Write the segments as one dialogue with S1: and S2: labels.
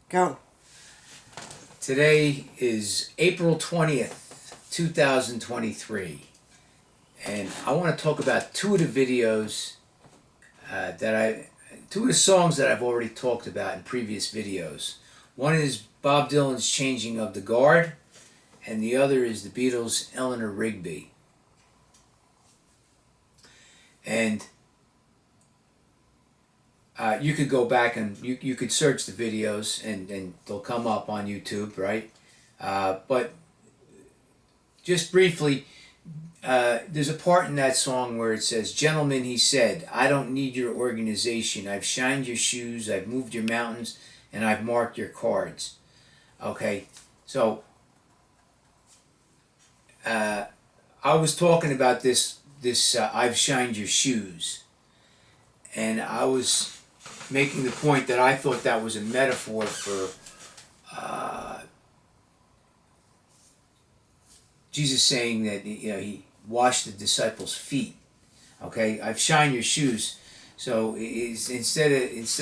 S1: Go.
S2: Today is April 20th, 2023, and I want to talk about two of the songs that I've already talked about in previous videos. One is Bob Dylan's Changing of the Guard, and the other is the Beatles' Eleanor Rigby. And you could go back and you could search the videos and they'll come up on YouTube, right? But just briefly, there's a part in that song where it says, "Gentlemen," he said, "I don't need your organization. I've shined your shoes, I've moved your mountains, and I've marked your cards." Okay, so I was talking about this I've shined your shoes, and I was making the point that I thought that was a metaphor for Jesus saying that he washed the disciples' feet. Okay, I've shined your shoes. So instead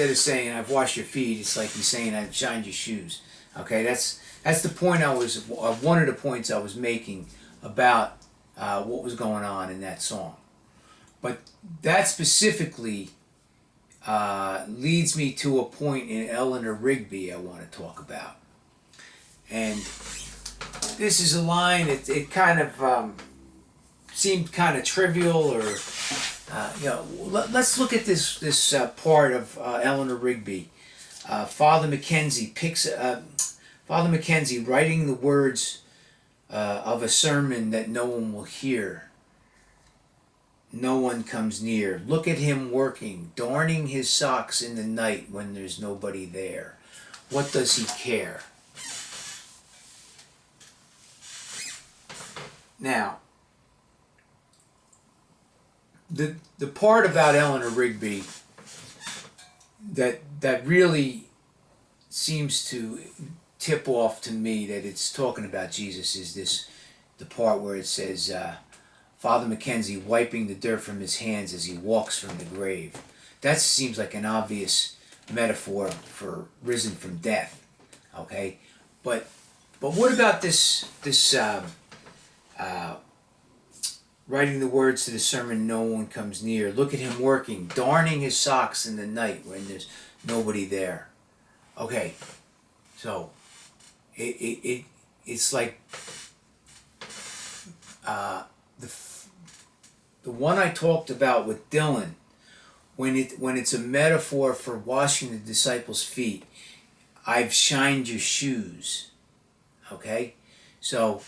S2: of saying I've washed your feet, it's like he's saying I've shined your shoes. Okay, that's the point one of the points I was making about what was going on in that song. But that specifically leads me to a point in Eleanor Rigby I want to talk about. And this is a line, it kind of seemed kind of trivial, or let's look at this part of Eleanor Rigby. Father McKenzie writing the words of a sermon that no one will hear. No one comes near. Look at him working, darning his socks in the night when there's nobody there. What does he care? Now, the part about Eleanor Rigby that really seems to tip off to me that it's talking about Jesus is the part where it says, Father McKenzie wiping the dirt from his hands as he walks from the grave. That seems like an obvious metaphor for risen from death. Okay, but what about this writing the words to the sermon, no one comes near. Look at him working, darning his socks in the night when there's nobody there. Okay, so it's like the one I talked about with Dylan, when it's a metaphor for washing the disciples' feet. I've shined your shoes. Okay, so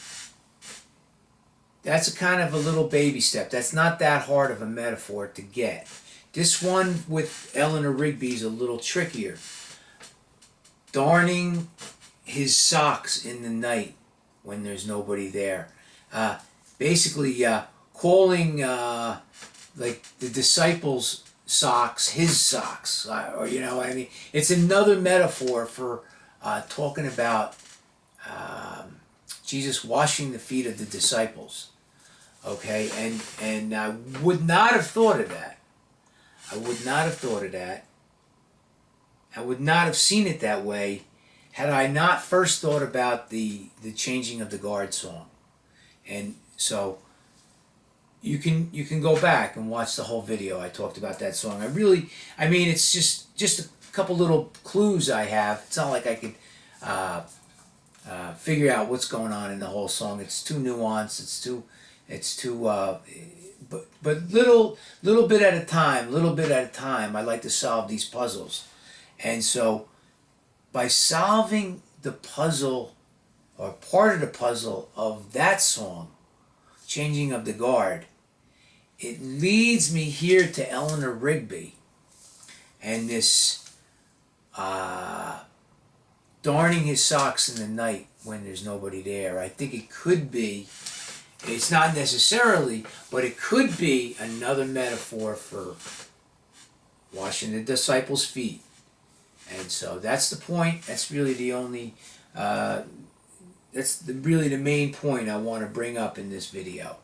S2: that's a kind of a little baby step. That's not that hard of a metaphor to get. This one with Eleanor Rigby is a little trickier. Darning his socks in the night when there's nobody there. Basically, calling like the disciples' socks his socks, or it's another metaphor for talking about Jesus washing the feet of the disciples. Okay, and I would not have thought of that. I would not have seen it that way had I not first thought about the Changing of the Guard song. And so you can go back and watch the whole video. I talked about that song. It's just a couple little clues I have. It's not like I could figure out what's going on in the whole song. It's too nuanced. It's too but little bit at a time. I like to solve these puzzles. And so by solving the puzzle, or part of the puzzle of that song, Changing of the Guard, it leads me here to Eleanor Rigby and this darning his socks in the night when there's nobody there. I think it could be, it's not necessarily, but it could be another metaphor for washing the disciples' feet. And so that's the point. That's really the only really the main point I want to bring up in this video.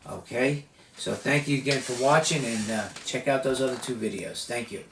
S2: Okay, so thank you again for watching, and check out those other two videos. Thank you.